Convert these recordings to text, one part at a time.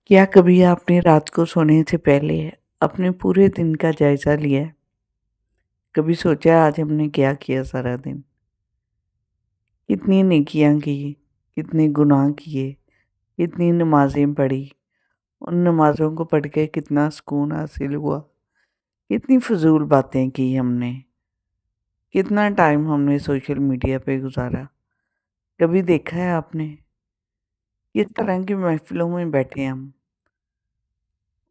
क्या कभी आपने रात को सोने से पहले अपने पूरे दिन का जायज़ा लिया है? कभी सोचा है आज हमने क्या किया सारा दिन? कितनी नेकियां की, कितने गुनाह किए, कितनी नमाज़ें पढ़ी, उन नमाज़ों को पढ़ के कितना सुकून हासिल हुआ, कितनी फ़िज़ूल बातें की हमने, कितना टाइम हमने सोशल मीडिया पे गुज़ारा। कभी देखा है आपने किस तरह की महफ़िलों में बैठे हम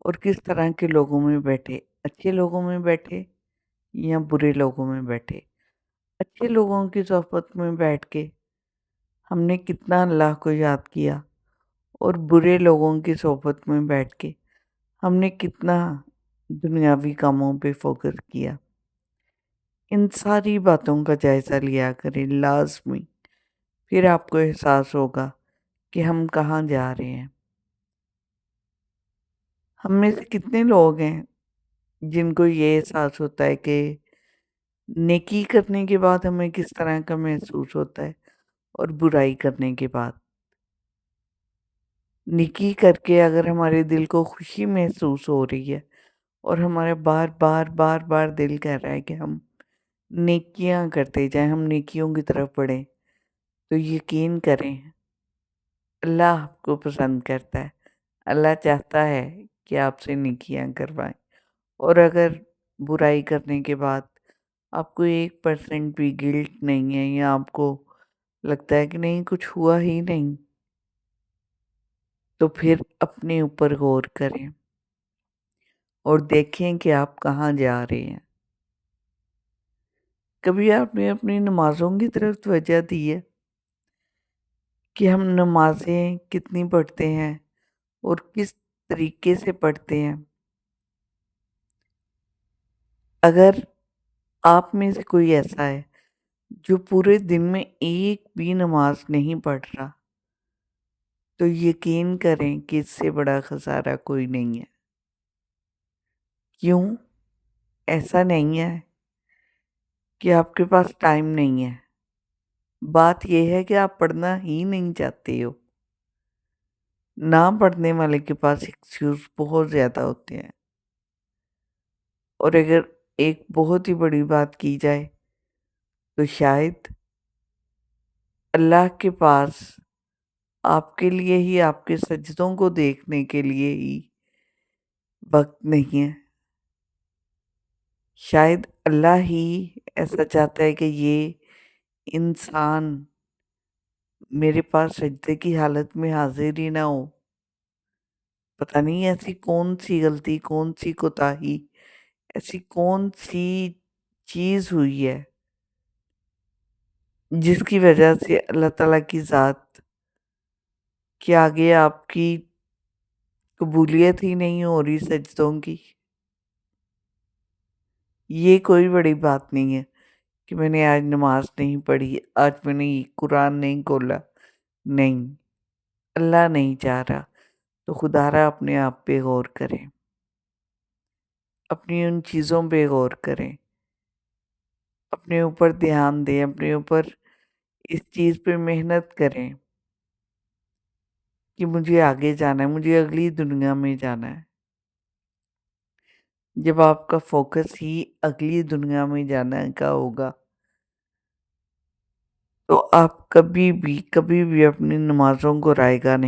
और किस तरह के लोगों में बैठे, अच्छे लोगों में बैठे या बुरे लोगों में बैठे? अच्छे लोगों की सोहबत में बैठ के हमने कितना अल्लाह को याद किया और बुरे लोगों की सोहबत में बैठ के हमने कितना दुनियावी कामों पे फोकस किया। इन सारी बातों का जायज़ा लिया करें लाज़मी, फिर आपको एहसास होगा कि हम कहाँ जा रहे हैं। हम में से कितने लोग हैं जिनको ये एहसास होता है कि नेकी करने के बाद हमें किस तरह का महसूस होता है और बुराई करने के बाद। नेकी करके अगर हमारे दिल को खुशी महसूस हो रही है और हमारा बार बार बार बार दिल कह रहा है कि हम नेकियां करते जाएं, हम नेकियों की तरफ बढ़ें, तो यकीन करें अल्लाह आपको पसंद करता है। अल्लाह चाहता है कि आपसे नेकियां करवाएं। और अगर बुराई करने के बाद आपको 1% भी गिल्ट नहीं है या आपको लगता है कि नहीं कुछ हुआ ही नहीं, तो फिर अपने ऊपर गौर करें और देखें कि आप कहाँ जा रहे हैं। कभी आपने अपनी नमाज़ों की तरफ तवज्जो दी है कि हम नमाज़ें कितनी पढ़ते हैं और किस तरीके से पढ़ते हैं? अगर आप में से कोई ऐसा है जो पूरे दिन में एक भी नमाज नहीं पढ़ रहा, तो यकीन करें कि इससे बड़ा खसारा कोई नहीं है। क्यों? ऐसा नहीं है कि आपके पास टाइम नहीं है। बात यह है कि आप पढ़ना ही नहीं चाहते हो। ना पढ़ने वाले के पास एक्सक्यूज़ बहुत ज़्यादा होते हैं। और अगर एक बहुत ही बड़ी बात की जाए तो शायद अल्लाह के पास आपके लिए ही, आपके सजदों को देखने के लिए ही वक्त नहीं है। शायद अल्लाह ही ऐसा चाहता है कि ये इंसान मेरे पास सजदे की हालत में हाजिर ही ना हो। पता नहीं ऐसी कौन सी गलती, कौन सी कोताही, ऐसी कौन सी चीज़ हुई है जिसकी वजह से अल्लाह ताला की ज़ात के आगे आपकी कबूलियत ही नहीं हो रही सजदों की। ये कोई बड़ी बात नहीं है कि मैंने आज नमाज नहीं पढ़ी, आज मैंने ये कुरान नहीं खोला। नहीं, अल्लाह नहीं चाह रहा, तो खुदारा अपने आप पे गौर करें, अपनी उन चीज़ों पे गौर करें, अपने ऊपर ध्यान दें, अपने ऊपर इस चीज़ पे मेहनत करें कि मुझे आगे जाना है, मुझे अगली दुनिया में जाना है। जब आपका फोकस ही अगली दुनिया में जाने का होगा, तो आप कभी भी अपनी नमाज़ों को रायगा नहीं